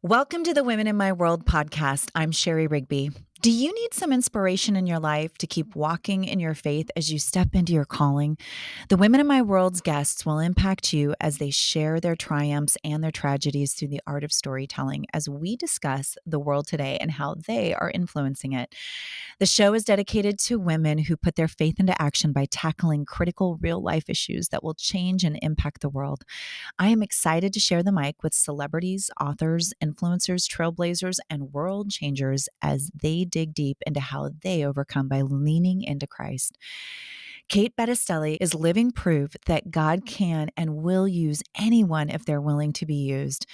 Welcome to the Women in My World podcast. I'm Shari Rigby. Do you need some inspiration in your life to keep walking in your faith as you step into your calling? The Women in My World's guests will impact you as they share their triumphs and their tragedies through the art of storytelling as we discuss the world today and how they are influencing it. The show is dedicated to women who put their faith into action by tackling critical real life issues that will change and impact the world. I am excited to share the mic with celebrities, authors, influencers, trailblazers, and world changers as they dig deep into how they overcome by leaning into Christ. Kate Battistelli is living proof that God can and will use anyone if they're willing to be used.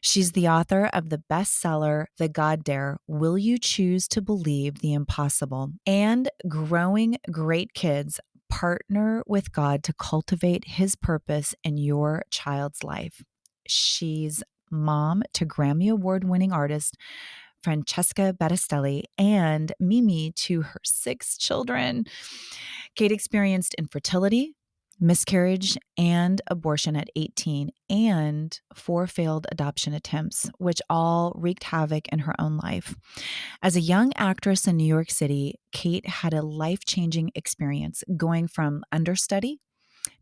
She's the author of the bestseller, The God Dare, Will You Choose to Believe the Impossible? And Growing Great Kids, Partner with God to cultivate his purpose in your child's life. She's mom to Grammy Award winning artist Francesca Battistelli and Mimi to her 6 children. Kate experienced infertility, miscarriage, and abortion at 18 and 4 failed adoption attempts, which all wreaked havoc in her own life. As a young actress in New York City, Kate had a life-changing experience going from understudy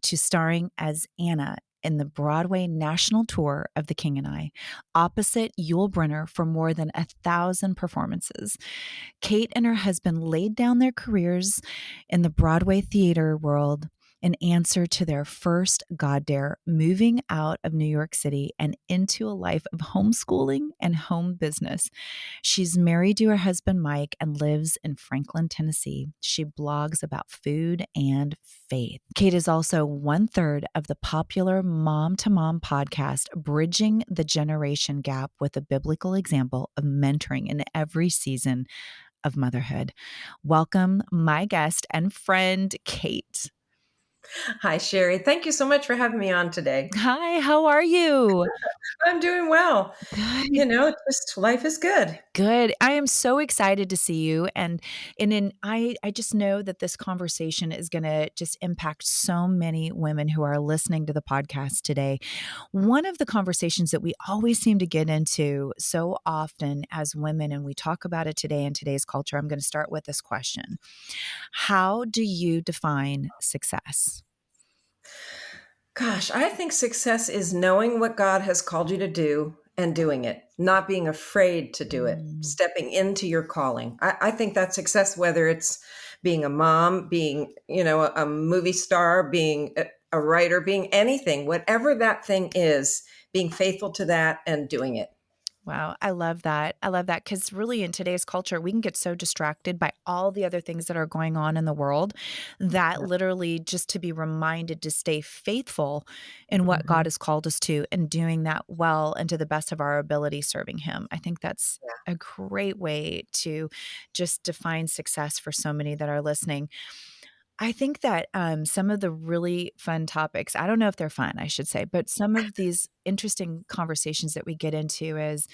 to starring as Anna in the Broadway National Tour of The King and I, opposite Yul Brynner for more than 1,000 performances. Kate and her husband laid down their careers in the Broadway theater world in answer to their first God Dare, moving out of New York City and into a life of homeschooling and home business. She's married to her husband, Mike, and lives in Franklin, Tennessee. She blogs about food and faith. Kate is also 1/3 of the popular Mom to Mom podcast, Bridging the Generation Gap with a biblical example of mentoring in every season of motherhood. Welcome, my guest and friend, Kate. Hi, Shari. Thank you so much for having me on today. Hi, how are you? I'm doing well. Good. Just life is good. Good. I am so excited to see you. And I just know that this conversation is going to just impact so many women who are listening to the podcast today. One of the conversations that we always seem to get into so often as women, and we talk about it today in today's culture, I'm going to start with this question. How do you define success? Gosh, I think success is knowing what God has called you to do and doing it, not being afraid to do it, Mm. stepping into your calling. I think that's success, whether it's being a mom, being, a movie star, being a writer, being anything, whatever that thing is, being faithful to that and doing it. Wow, I love that. I love that because really in today's culture, we can get so distracted by all the other things that are going on in the world that literally just to be reminded to stay faithful in what God Mhm. has called us to and doing that well and to the best of our ability serving Him. I think that's a great way to just define success for so many that are listening. I think that some of the really fun topics, I don't know if they're fun, I should say, but some of these interesting conversations that we get into is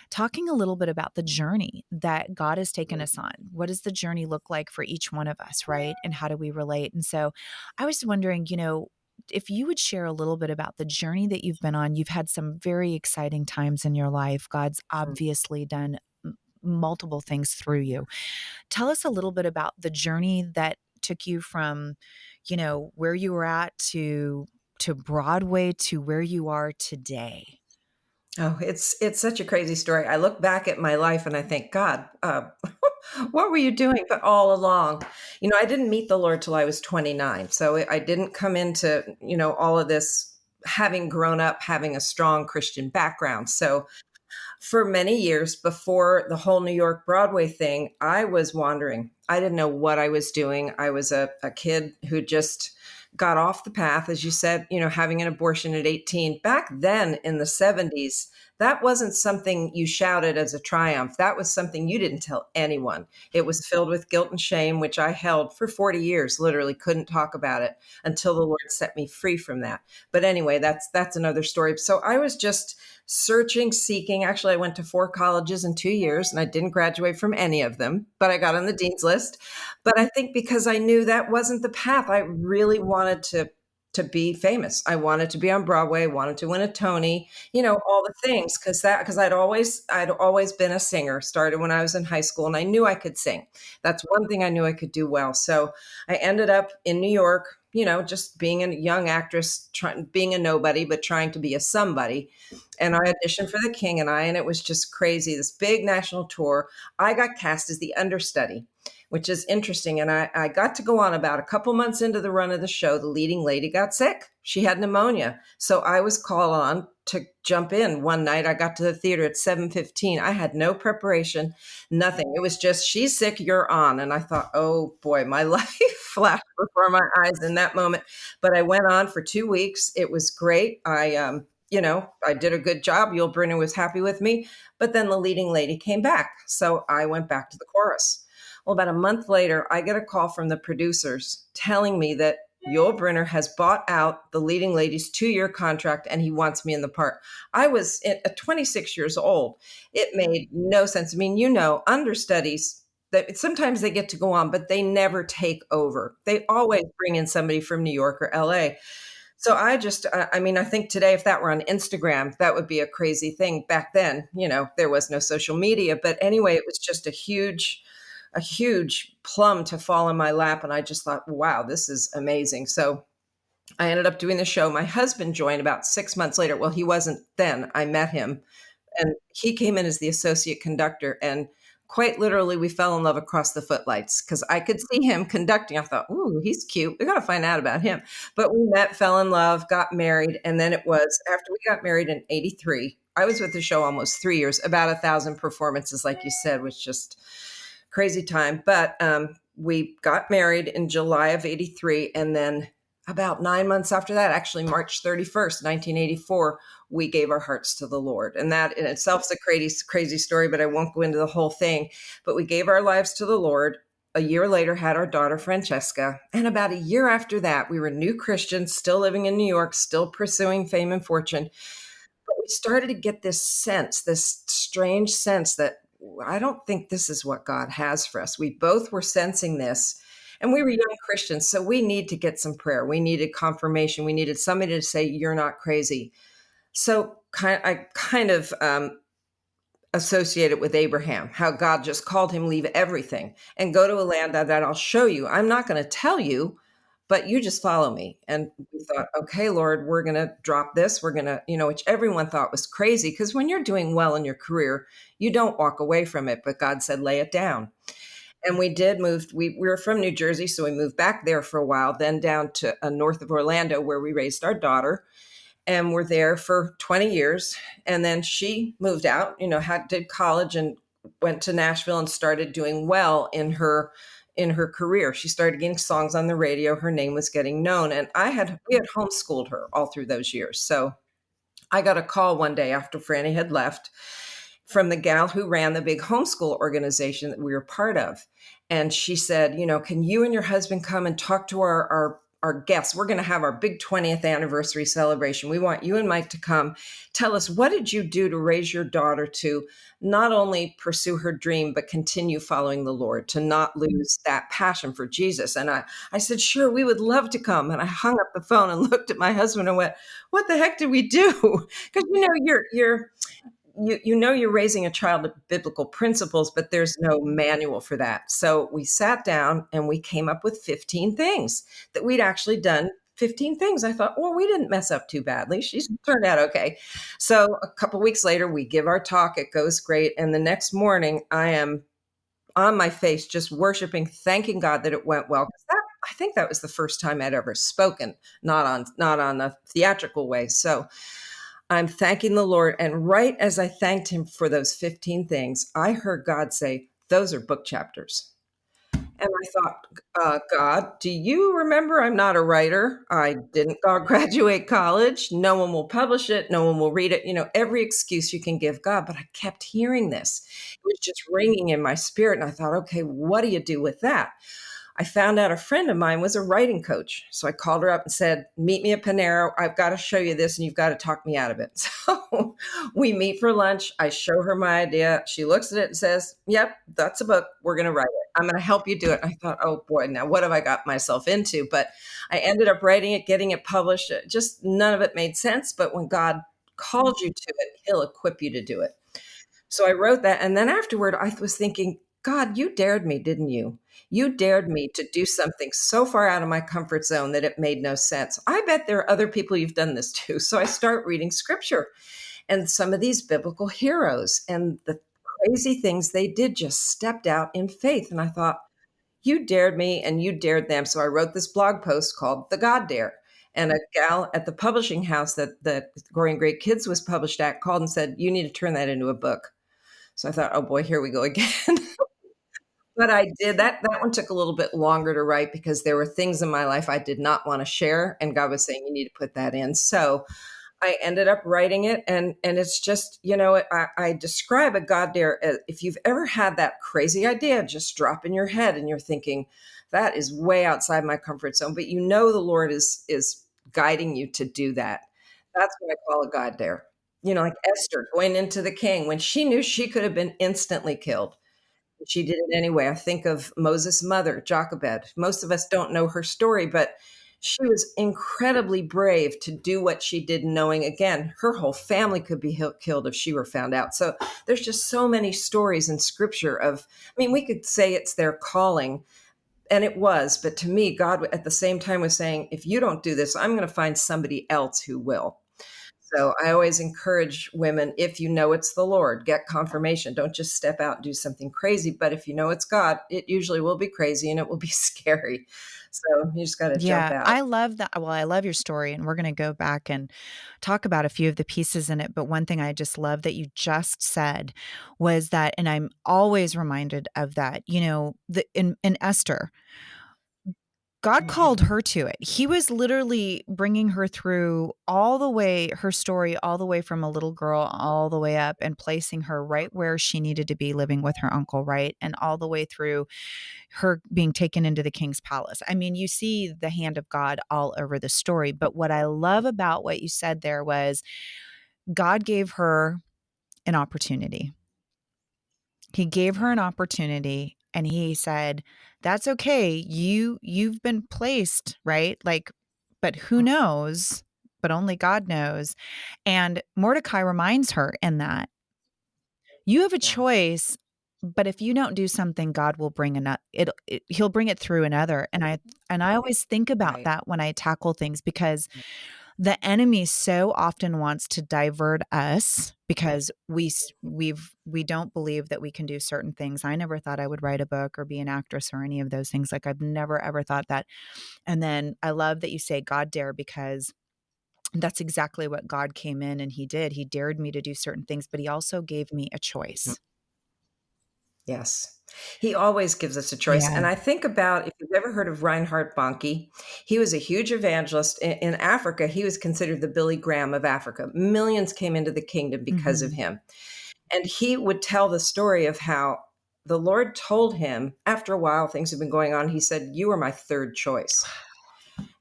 talking a little bit about the journey that God has taken us on. What does the journey look like for each one of us, right? And how do we relate? And so I was wondering, if you would share a little bit about the journey that you've been on. You've had some very exciting times in your life. God's obviously done multiple things through you. Tell us a little bit about the journey that took you from, where you were at to Broadway to where you are today. Oh, it's such a crazy story. I look back at my life and I think, God, what were you doing but all along? I didn't meet the Lord till I was 29. So I didn't come into, all of this having grown up, having a strong Christian background. So for many years before the whole New York Broadway thing, I was wandering. I didn't know what I was doing. I was a kid who just got off the path, as you said, having an abortion at 18. Back then in the 70s, that wasn't something you shouted as a triumph. That was something you didn't tell anyone. It was filled with guilt and shame, which I held for 40 years, literally couldn't talk about it until the Lord set me free from that. But anyway, that's another story. So I was just searching, seeking. Actually, I went to 4 colleges in 2 years and I didn't graduate from any of them, but I got on the dean's list. But I think because I knew that wasn't the path, I really wanted to to be famous. I wanted to be on Broadway, wanted to win a Tony, all the things because I'd always been a singer. Started when I was in high school, and I knew I could sing. That's one thing I knew I could do well. So I ended up in New York, just being a young actress, being a nobody, but trying to be a somebody. And I auditioned for The King and it was just crazy. This big national tour. I got cast as the understudy, which is interesting. And I got to go on about a couple months into the run of the show. The leading lady got sick. She had pneumonia. So I was called on to jump in one night. I got to the theater at 7:15. I had no preparation, nothing. It was just, she's sick, you're on. And I thought, oh boy, my life flashed before my eyes in that moment. But I went on for 2 weeks. It was great. I did a good job. Yul Brynner was happy with me. But then the leading lady came back. So I went back to the chorus. Well, about a month later, I get a call from the producers telling me that Yul Brynner has bought out the leading lady's 2-year contract and he wants me in the part. I was at 26 years old. It made no sense. I mean, understudies, that sometimes they get to go on, but they never take over. They always bring in somebody from New York or LA. So I think today, if that were on Instagram, that would be a crazy thing. Back then, there was no social media. But anyway, it was just a huge plum to fall in my lap. And I just thought, wow, this is amazing. So I ended up doing the show. My husband joined about 6 months later. Well, he wasn't then. I met him, and he came in as the associate conductor. And quite literally, we fell in love across the footlights because I could see him conducting. I thought, ooh, he's cute. We got to find out about him. But we met, fell in love, got married. And then it was after we got married in 83. I was with the show almost 3 years, about 1,000 performances, like you said, was just crazy time. But we got married in July of 83. And then about 9 months after that, actually March 31st, 1984, we gave our hearts to the Lord. And that in itself is a crazy, crazy story, but I won't go into the whole thing. But we gave our lives to the Lord. A year later, had our daughter, Francesca. And about a year after that, we were new Christians, still living in New York, still pursuing fame and fortune. But we started to get this sense, this strange sense that I don't think this is what God has for us. We both were sensing this. And we were young Christians, so we need to get some prayer. We needed confirmation. We needed somebody to say, you're not crazy. So I kind of associate it with Abraham, how God just called him, leave everything and go to a land that I'll show you. I'm not going to tell you, but you just follow me. And we thought, okay, Lord, we're going to drop this. We're going to, which everyone thought was crazy, because when you're doing well in your career, you don't walk away from it. But God said, lay it down. And we did move. We were from New Jersey, so we moved back there for a while, then down to north of Orlando, where we raised our daughter. And we're there for 20 years. And then she moved out, did college and went to Nashville and started doing well in her career. She started getting songs on the radio. Her name was getting known. And we had homeschooled her all through those years. So I got a call one day after Franny had left from the gal who ran the big homeschool organization that we were part of. And she said, can you and your husband come and talk to our guests? We're going to have our big 20th anniversary celebration. We want you and Mike to come. Tell us, what did you do to raise your daughter to not only pursue her dream, but continue following the Lord, to not lose that passion for Jesus? And I said, sure, we would love to come. And I hung up the phone and looked at my husband and went, what the heck did we do? Because, you're raising a child with biblical principles, but there's no manual for that. So we sat down and we came up with 15 things that we'd actually done. 15 things. I thought, well, we didn't mess up too badly. She's turned out okay. So a couple weeks later, we give our talk. It goes great. And the next morning, I am on my face, just worshiping, thanking God that it went well. I think that was the first time I'd ever spoken, not on a theatrical way. So I'm thanking the Lord. And right as I thanked him for those 15 things, I heard God say, those are book chapters. And I thought, God, do you remember I'm not a writer? I didn't graduate college. No one will publish it. No one will read it. Every excuse you can give God. But I kept hearing this. It was just ringing in my spirit. And I thought, okay, what do you do with that? I found out a friend of mine was a writing coach. So I called her up and said, meet me at Panera. I've got to show you this and you've got to talk me out of it. So we meet for lunch. I show her my idea. She looks at it and says, yep, that's a book. We're going to write it. I'm going to help you do it. I thought, oh boy, now what have I got myself into? But I ended up writing it, getting it published. Just none of it made sense. But when God calls you to it, he'll equip you to do it. So I wrote that. And then afterward, I was thinking, God, you dared me, didn't you? You dared me to do something so far out of my comfort zone that it made no sense. I bet there are other people you've done this to. So I start reading scripture and some of these biblical heroes and the crazy things they did just stepped out in faith. And I thought, you dared me and you dared them. So I wrote this blog post called The God Dare. And a gal at the publishing house that the Growing Great Kids was published at called and said, you need to turn that into a book. So I thought, oh boy, here we go again. But I did that. That one took a little bit longer to write because there were things in my life I did not want to share. And God was saying, you need to put that in. So I ended up writing it. And it's just, I describe a God dare as if you've ever had that crazy idea just drop in your head and you're thinking, that is way outside my comfort zone. But the Lord is guiding you to do that. That's what I call a God dare. Like Esther going into the king when she knew she could have been instantly killed. She did it anyway. I think of Moses' mother, Jochebed. Most of us don't know her story, but she was incredibly brave to do what she did, knowing, again, her whole family could be killed if she were found out. So there's just so many stories in scripture we could say it's their calling, and it was, but to me, God at the same time was saying, if you don't do this, I'm going to find somebody else who will. So I always encourage women, if you know it's the Lord, get confirmation. Don't just step out and do something crazy. But if you know it's God, it usually will be crazy and it will be scary. So you just got to jump Yeah, out. I love that. Well, I love your story, and we're going to go back and talk about a few of the pieces in it. But one thing I just love that you just said was that, and I'm always reminded of that, in Esther, God called Mhm. her to it. He was literally bringing her through all the way, her story, all the way from a little girl, all the way up and placing her right where she needed to be living with her uncle, right? And all the way through her being taken into the king's palace. I mean, you see the hand of God all over the story. But what I love about what you said there was God gave her an opportunity. He gave her Yeah. an opportunity and he said, "That's okay. You've been placed, right? Like, but who knows? But only God knows." And Mordecai reminds her in that you have a Yeah. choice, but if you don't do something, God will bring he'll bring it through another. And I always think about Right. that when I tackle things because the enemy so often wants to divert us because we don't believe that we can do certain things. I never thought I would write a book or be an actress or any of those things. Like I've never ever thought that. And then I love that you say God dare because that's exactly what God came in and he did. He dared me to do certain things, but he also gave me a choice. Yes. He always gives us a choice. Yeah. And I think about if you've ever heard of Reinhard Bonnke, he was a huge evangelist in Africa. He was considered the Billy Graham of Africa. Millions came into the kingdom because of Mhm. him. And he would tell the story of how the Lord told him, after a while, things have been going on. He said, you are my third choice.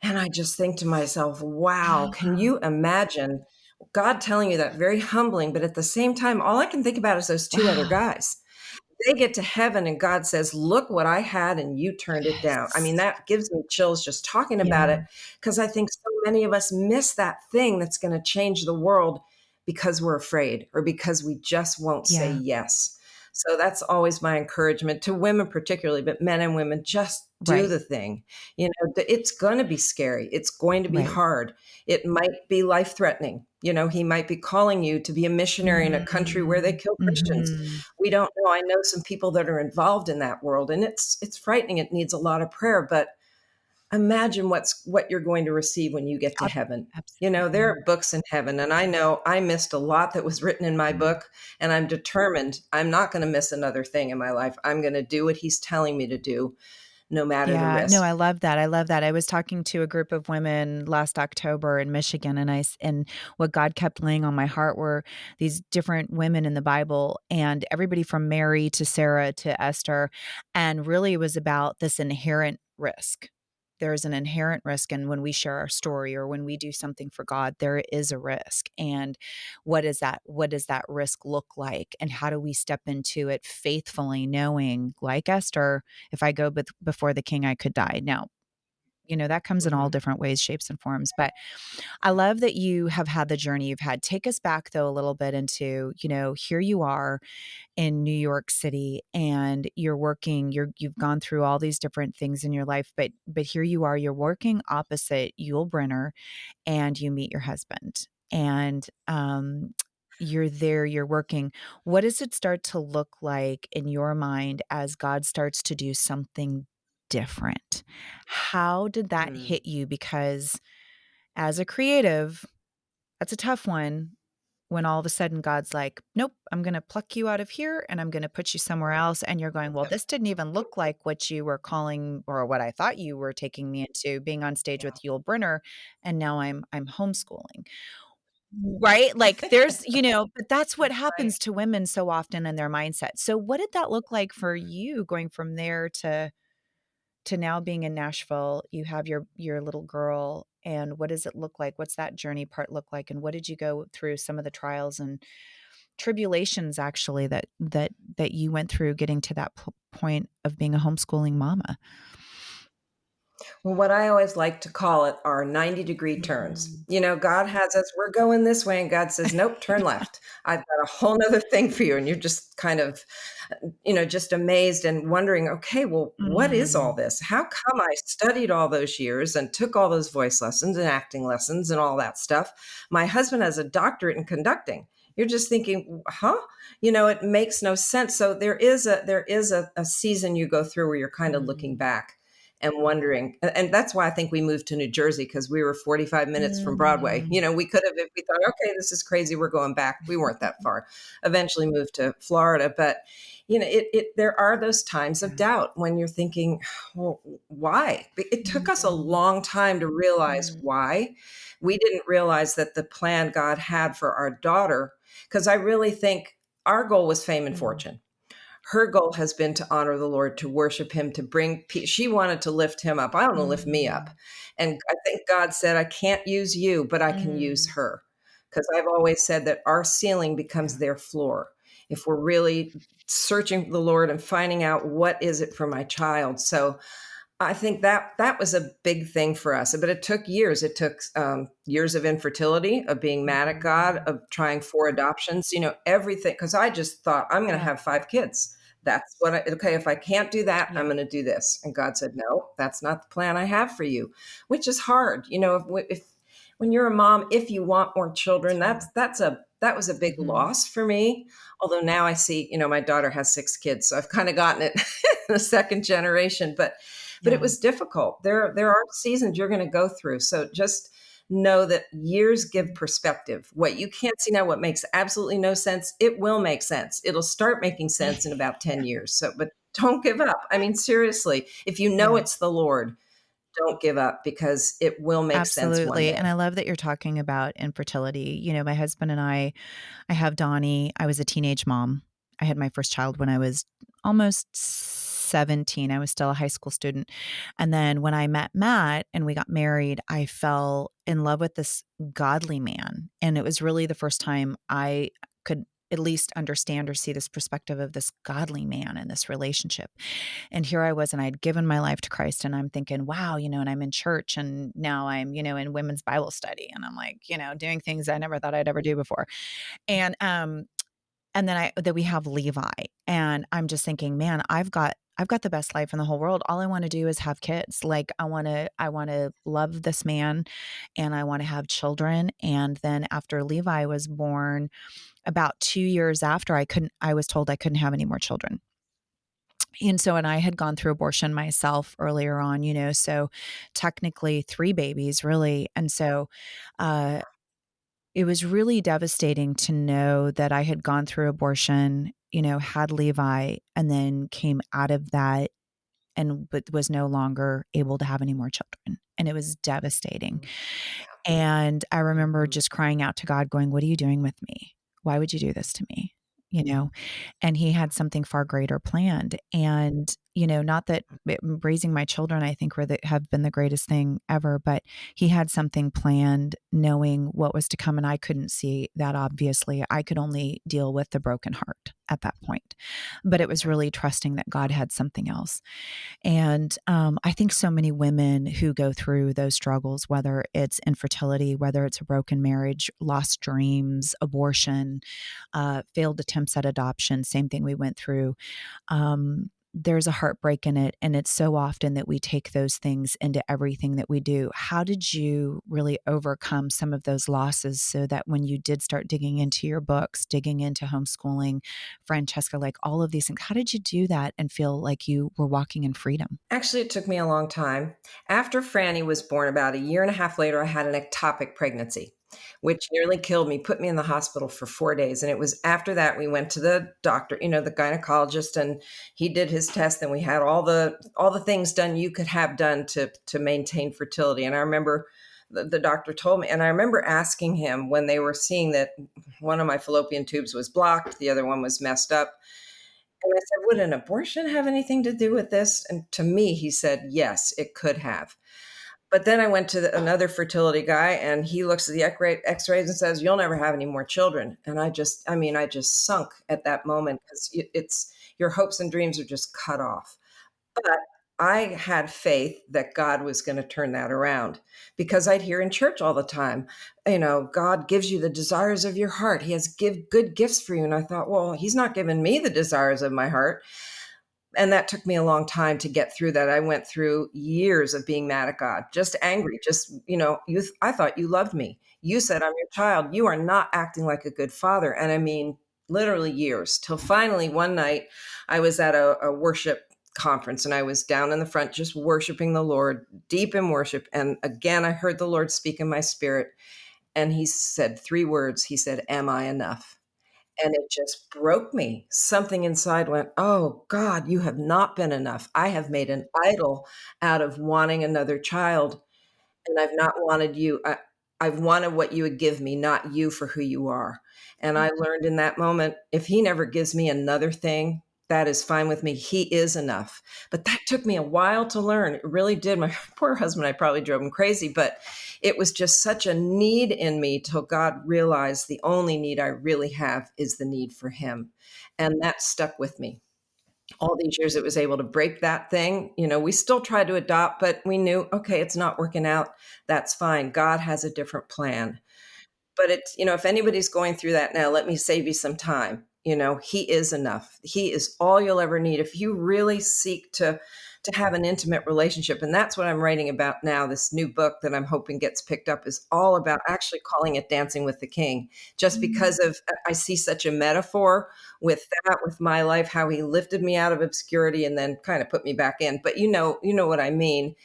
And I just think to myself, wow, can Oh, you imagine God telling you that? Very humbling. But at the same time, all I can think about is those two other wow. guys. They get to heaven and God says, look what I had and you turned it down. I mean, Yes. that gives me chills just talking about Yeah. it because I think so many of us miss that thing that's going to change the world because we're afraid or because we just won't say Yeah. yes. So that's always my encouragement to women, particularly, but men and women, just do Right. the thing. It's going to be scary. It's going to be Right. hard. It might be life threatening. He might be calling you to be a missionary in a country where they Mm. kill Christians. Mhm. We don't know. I know some people that are involved in that world, and it's frightening. It needs a lot of prayer, but imagine what you're going to receive when you get to Ab heaven. There absolutely. are books in heaven, and I know I missed a lot that was written in my Mm. book, and I'm determined I'm not going to miss another thing in my life. I'm going to do what he's telling me to do, no matter the Yeah, no, risk. I love that. I love that. I was talking to a group of women last October in Michigan, and what God kept laying on my heart were these different women in the Bible, and everybody from Mary to Sarah to Esther, and really it was about this inherent risk. There's an inherent risk, and when we share our story or when we do something for God, there is a risk. And what is that? What does that risk look like? And how do we step into it faithfully, knowing, like Esther, if I go before the king, I could die. Now, that comes in all Mhm. different ways, shapes, and forms. But I love that you have had the journey you've had. Take us back, though, a little bit into, here you are in New York City and you're working, you've gone through all these different things in your life, but here you are, you're working opposite Yul Brynner and you meet your husband. And you're there, you're working. What does it start to look like in your mind as God starts to do something different? How did that Mm. hit you? Because as a creative, that's a tough one when all of a sudden God's like, nope, I'm going to pluck you out of here and I'm going to put you somewhere else. And you're going, well, Yep. this didn't even look like what you were calling or what I thought you were taking me into, being on stage Yeah. with Yul Brynner. And now I'm homeschooling. Right? Like there's, but that's what Right. happens to women so often in their mindset. So what did that look like for you going from there to now being in Nashville? You have your little girl, and what does it look like? What's that journey part look like? And what did you go through, some of the trials and tribulations actually that you went through getting to that point of being a homeschooling mama? Well, what I always like to call it are 90-degree turns. Mm. God has us, we're going this way, and God says, nope, turn left. I've got a whole nother thing for you. And you're just kind of, just amazed and wondering, okay, well, what is all Mm. this? How come I studied all those years and took all those voice lessons and acting lessons and all that stuff? My husband has a doctorate in conducting. You're just thinking, huh? It makes no sense. So there is a season you go through where you're kind of looking Mm. back and wondering, and that's why I think we moved to New Jersey, because we were 45 minutes from Broadway. Mm. We could have, if we thought, okay, this is crazy, we're going back. We weren't that far. Eventually moved to Florida, but there are those times of Yeah. doubt when you're thinking, well, why? It took us a Mm. long time to realize Mm. why. We didn't realize that the plan God had for our daughter, because I really think our goal was fame and Mm. fortune. Her goal has been to honor the Lord, to worship him, to bring peace. She wanted to lift him up. I want to lift me up. Mm. And I think God said, I can't use you, but I can use Mm. her. Because I've always said that our ceiling becomes Yeah. their floor if we're really searching the Lord and finding out what is it for my child. So I think that was a big thing for us, but it took years. It took years of infertility, of being mad at God, Mm. of trying 4 adoptions, everything. Because I just thought I'm going to Yeah. have 5 kids. That's what okay. If I can't do that, I'm Yeah. going to do this. And God said, no, that's not the plan I have for you, which is hard. If when you're a mom, if you want more It's children, hard. that was a big Mhm. loss for me. Although now I see, my daughter has 6 kids, so I've kind of gotten it in the second generation. But it Yeah. was difficult. There are seasons you're going to go through. So just know that years give perspective. What you can't see now, what makes absolutely no sense, it will make sense. It'll start making sense in about 10 years. So, but don't give up. I mean, seriously, if you know Yeah. it's the Lord, don't give up, because it will make sense one Absolutely, and day. I love that you're talking about infertility. My husband and I have Donnie. I was a teenage mom. I had my first child when I was almost 17. I was still a high school student. And then when I met Matt and we got married, I fell in love with this godly man. And it was really the first time I could at least understand or see this perspective of this godly man in this relationship. And here I was, and I'd given my life to Christ, and I'm thinking, wow, and I'm in church, and now I'm, in women's Bible study, and I'm like, doing things I never thought I'd ever do before. And then that we have Levi, and I'm just thinking, man, I've got the best life in the whole world. All I want to do is have kids. Like I want to love this man, and I want to have children. And then after Levi was born, about 2 years after, I was told I couldn't have any more children. And I had gone through abortion myself earlier on, so technically 3 babies really. Uh, it was really devastating to know that I had gone through abortion, had Levi, and then came out of that but was no longer able to have any more children. And it was devastating. Mm. And I remember Mhm. just crying out to God going, "What are you doing with me? Why would you do this to me?" You know, and he had something far greater planned. And, not that raising my children, I think have been the greatest thing ever, but he had something planned knowing what was to come. And I couldn't see that. Obviously, I could only deal with the broken heart at that point, but it was Right. really trusting that God had something else. And I think so many women who go through those struggles, whether it's infertility, whether it's a broken marriage, lost dreams, abortion, failed attempts at adoption, same thing we went through. There's a heartbreak in it. And it's so often that we take those things into everything that we do. How did you really overcome some of those losses so that when you did start digging into your books, digging into homeschooling, Francesca, like all of these things, how did you do that and feel like you were walking in freedom? Actually, it took me a long time. After Franny was born, about a year and a half later, I had an ectopic pregnancy, which nearly killed me, put me in the hospital for 4 days. And it was after that we went to the doctor, the gynecologist, and he did his test, and we had all the things done you could have done to maintain fertility. And I remember the doctor told me, and I remember asking him when they were seeing that one of my fallopian tubes was blocked, the other one was messed up. And I said, "Would an abortion have anything to do with this?" And to me, he said, "Yes, it could have." But then I went to another fertility guy, and he looks at the X-rays and says, "You'll never have any more children." And I just sunk at that moment, because it's your hopes and dreams are just cut off. But I had faith that God was going to turn that around, because I'd hear in church all the time, God gives you the desires of your heart. He has good gifts for you. And I thought, well, he's not giving me the desires of my heart. And that took me a long time to get through that. I went through years of being mad at God, just angry, just, I thought you loved me. You said I'm your child. You are not acting like a good father. And I mean, literally years, till finally one night I was at a worship conference, and I was down in the front just worshiping the Lord, deep in worship. And again, I heard the Lord speak in my spirit. And he said 3 words. He said, "Am I enough?" And it just broke me. Something inside went, "Oh, God, you have not been enough. I have made an idol out of wanting another child, and I've not wanted you. I've wanted what you would give me, not you for who you are." And I learned in that moment, if he never gives me another thing, that is fine with me. He is enough. But that took me a while to learn. It really did. My poor husband, I probably drove him crazy, but it was just such a need in me till God realized the only need I really have is the need for him. And that stuck with me all these years. It was able to break that thing. We still tried to adopt, but we knew, okay, it's not working out. That's fine. God has a different plan. But if anybody's going through that now, let me save you some time. He is enough. He is all you'll ever need. If you really seek to have an intimate relationship, and that's what I'm writing about now. This new book that I'm hoping gets picked up is all about, actually calling it Dancing with the King, just because of I see such a metaphor with that, with my life, how he lifted me out of obscurity and then kind of put me back in. But you know what I mean.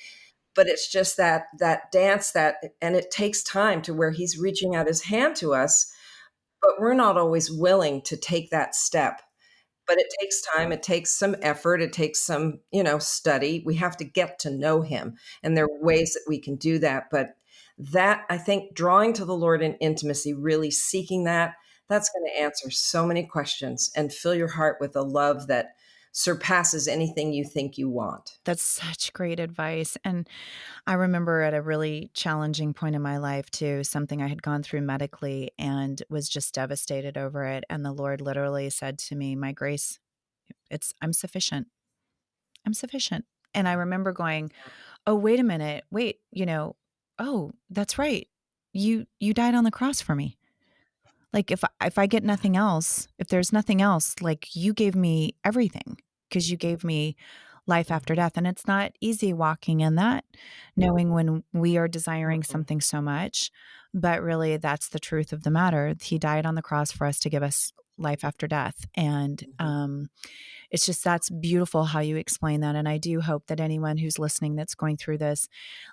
But it's just that dance, and it takes time, to where he's reaching out his hand to us, but we're not always willing to take that step. But it takes time, it takes some effort, it takes some, study. We have to get to know him, and there are ways that we can do that. But that, I think, drawing to the Lord in intimacy, really seeking that's going to answer so many questions and fill your heart with a love that surpasses anything you think you want. That's such great advice. And I remember at a really challenging point in my life too, something I had gone through medically and was just devastated over it. And the Lord literally said to me, "My grace, I'm sufficient. I'm sufficient." And I remember going, "Oh, wait a minute. Wait, oh, that's right. You died on the cross for me. Like if I get nothing else, if there's nothing else, like you gave me everything, because you gave me life after death." And it's not easy walking in that, knowing when we are desiring Mhm. something so much, but really that's the truth of the matter. He died on the cross for us to give us life after death. And Mhm. it's just, that's beautiful how you explain that. And I do hope that anyone who's listening that's going through this,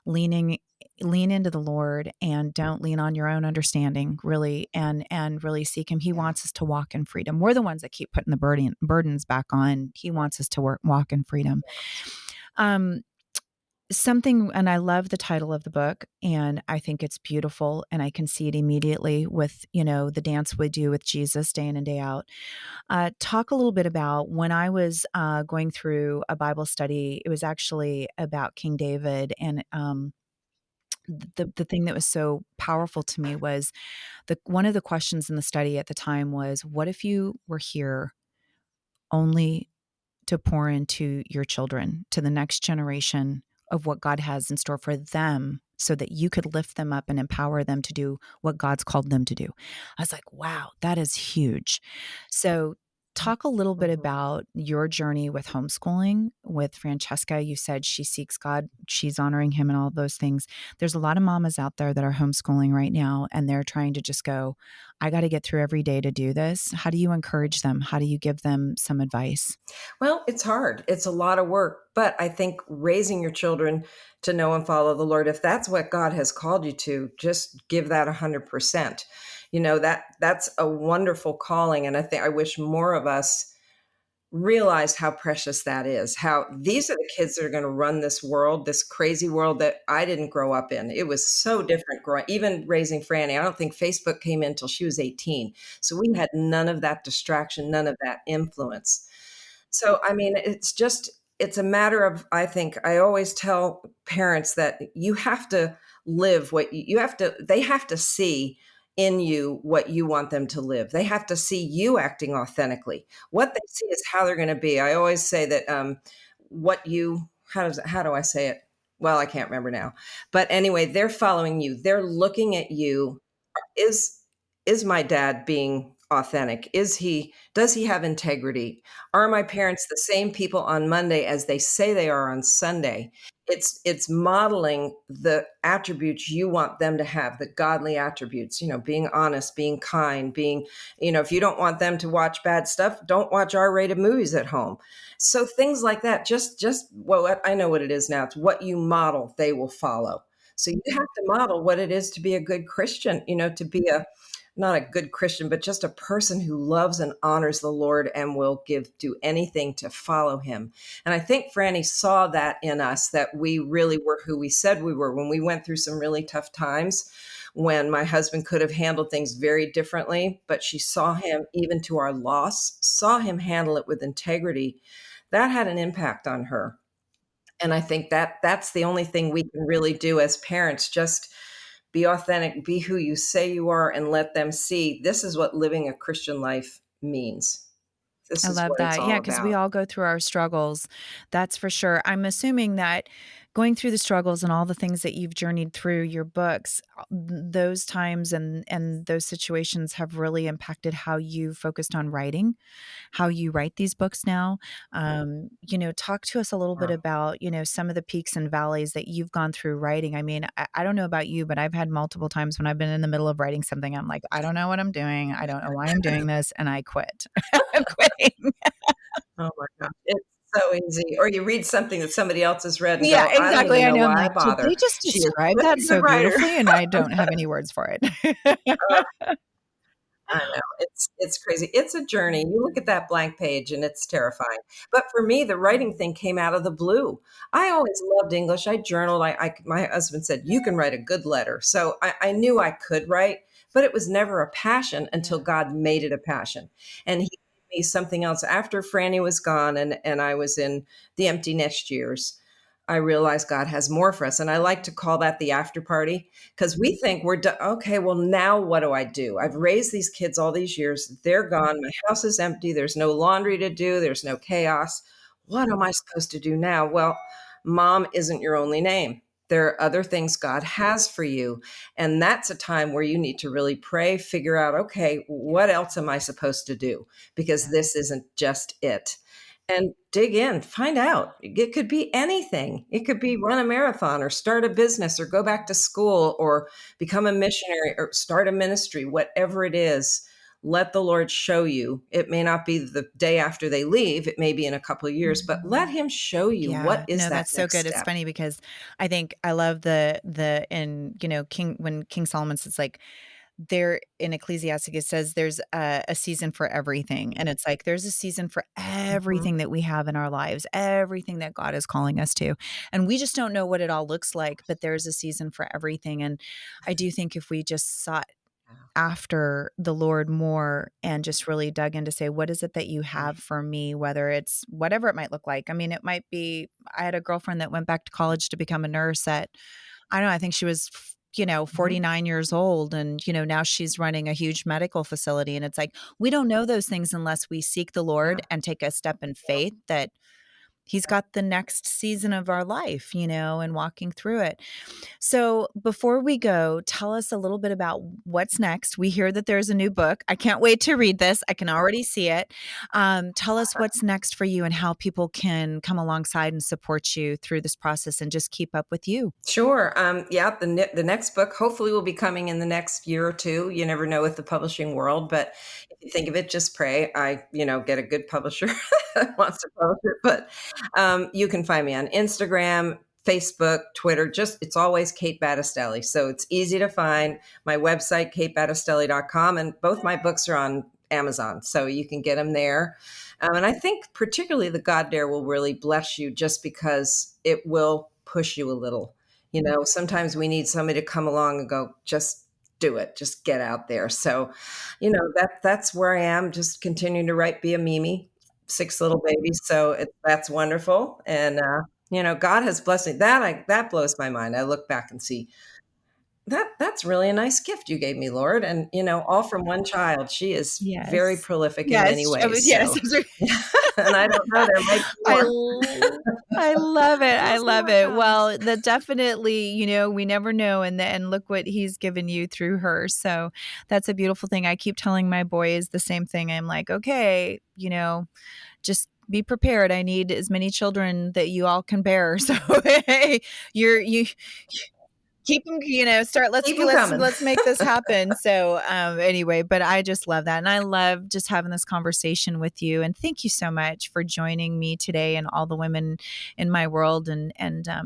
leaning lean into the Lord and don't lean on your own understanding, really, and really seek him. He Yeah. wants us to walk in freedom. We're the ones that keep putting the burdens back on. He wants us to walk in freedom. Um, Something, and I love the title of the book, and I think it's beautiful, and I can see it immediately with, the dance we do with Jesus day in and day out. Talk a little bit about when I was going through a Bible study. It was actually about King David, and the thing that was so powerful to me was the one of the questions in the study at the time was, "What if you were here only to pour into your children, to the next generation of what God has in store for them so that you could lift them up and empower them to do what God's called them to do?" I was like, wow, that is huge. So, talk a little bit Mhm. about your journey with homeschooling with Francesca. You said she seeks God, she's honoring him and all of those things. There's a lot of mamas out there that are homeschooling right now and they're trying to just go, I got to get through every day to do this. How do you encourage them? How do you give them some advice? Well, it's hard. It's a lot of work, but I think raising your children to know and follow the Lord, if that's what God has called you to, just give that 100%. That's a wonderful calling, and I wish more of us realized how precious that is. How these are the kids that are going to run this world, this crazy world that I didn't grow up in. It was so different even raising Franny. I don't think Facebook came in until she was 18. So we had none of that distraction, none of that influence. So, I mean, it's a matter of, I think, I always tell parents that you have to live what you have to, they have to see in you what you want them to live. They have to see you acting authentically. What they see is how they're going to be. I always say that how do I say it? Well, I can't remember now. But anyway, they're following you. They're looking at you. Is my dad being authentic? Does he have integrity? Are my parents the same people on Monday as they say they are on Sunday? It's modeling the attributes you want them to have, the godly attributes, being honest, being kind, if you don't want them to watch bad stuff, don't watch R-rated movies at home. So things like that, well, I know what it is now. It's what you model, they will follow. So you have to model what it is to be a good Christian, to be a not a good Christian, but just a person who loves and honors the Lord and will do anything to follow him. And I think Franny saw that in us, that we really were who we said we were when we went through some really tough times, when my husband could have handled things very differently, but she saw him, even to our loss, saw him handle it with integrity. That had an impact on her. And I think that's the only thing we can really do as parents. Just be authentic, be who you say you are, and let them see this is what living a Christian life means. This I is love what it's that. Yeah, all because we about. all go through our struggles. That's for sure. I'm assuming that going through the struggles and all the things that you've journeyed through your books, those times and those situations have really impacted how you focused on writing, how you write these books now. Talk to us a little bit Yeah. about, some of the peaks and valleys that you've gone through writing. I mean, I don't know about you, but I've had multiple times when I've been in the middle of writing something, I'm like, I don't know what I'm doing. I don't know why I'm doing this. And I quit. I'm quitting. Oh my gosh. It's so easy. Or you read something that somebody else has read and Yeah, go, I don't exactly. even I know know. I'm why I like, did they bother. just She is describe such that a good so writer. beautifully? And I don't have any words for it. I know. It's crazy. It's a journey. You look at that blank page and it's terrifying. But for me, the writing thing came out of the blue. I always loved English. I journaled. My husband said, you can write a good letter. So I knew I could write, but it was never a passion until Yeah. God made it a passion. And he gave me something else after Franny was gone and I was in the empty nest years. I realized God has more for us. And I like to call that the after party, because we think we're done. Okay, well, now what do I do? I've raised these kids all these years. They're gone. My house is empty. There's no laundry to do. There's no chaos. What am I supposed to do now? Well, mom isn't your only name. There are other things God has for you. And that's a time where you need to really pray, figure out, okay, what else am I supposed to do? Because Yeah. this isn't just it, and dig in, find out. It could be anything. It could be run a marathon or start a business or go back to school or become a missionary or start a ministry, whatever it is. Let the Lord show you. It may not be the day after they leave, it may be in a couple of years, but let him show you what Yeah, is no, that that's so next good. It's step. funny because I think I love the in King when King Solomon says like there in Ecclesiastes, it says there's a season for everything. And it's like there's a season for Mhm. everything that we have in our lives, everything that God is calling us to. And we just don't know what it all looks like, but there's a season for everything. And I do think if we just sought Yeah. after the Lord more and just really dug in to say, what is it that you have Right. for me? Whether it's whatever it might look like. I mean, it might be, I had a girlfriend that went back to college to become a nurse at, I don't know, I think she was, 49 years old. And, now she's running a huge medical facility. And it's like, we don't know those things unless we seek the Yeah. Lord and take a step in faith that He's got the next season of our life, and walking through it. So before we go, tell us a little bit about what's next. We hear that there's a new book. I can't wait to read this. I can already see it. Tell us what's next for you and how people can come alongside and support you through this process and just keep up with you. Sure. Yeah, the next book hopefully will be coming in the next year or two. You never know with the publishing world, but if you think of it, just pray. Get a good publisher that wants to publish it. But you can find me on Instagram, Facebook, Twitter. Just it's always Kate Battistelli, so it's easy to find. My website, katebattistelli.com, and both my books are on Amazon, so you can get them there. And I think particularly the God Dare will really bless you, just because it will push you a little. Sometimes we need somebody to come along and go, just do it, just get out there. So, that's where I am, just continuing to write, be a Mimi, 6 little babies. So that's wonderful. And, God has blessed me. That blows my mind. I look back and see that's really a nice gift you gave me, Lord. And, all from one child. She is very Yes. prolific in many Yes. ways. Yes. So, and I don't know, there might be I more. l I love it, I We'll see love what it. comes. Well, that definitely, we never know, and look what he's given you through her, so that's a beautiful thing. I keep telling my boys the same thing. I'm like, "Okay, just be prepared. I need as many children that you all can bear." So, hey, you keep them, start Keep them coming. let's make this happen. So, anyway, but I just love that. And I love just having this conversation with you. And thank you so much for joining me today and all the women in my world. And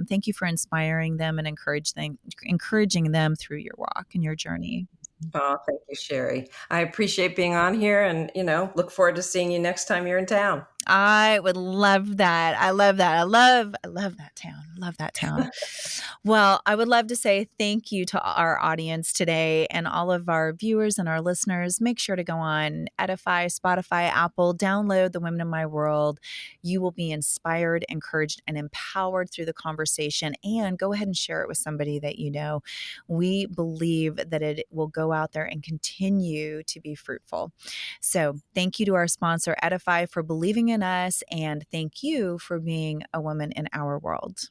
thank you for inspiring them and encouraging them through your walk and your journey. Oh, thank you, Sherry. I appreciate being on here and, look forward to seeing you next time you're in town. I would love that. I love that. I love that town. Love that town. Well, I would love to say thank you to our audience today and all of our viewers and our listeners. Make sure to go on Edify, Spotify, Apple, download The Women in My World. You will be inspired, encouraged, and empowered through the conversation. And go ahead and share it with somebody that you know. We believe that it will go out there and continue to be fruitful. So, thank you to our sponsor, Edify, for believing in us, and thank you for being a woman in our world.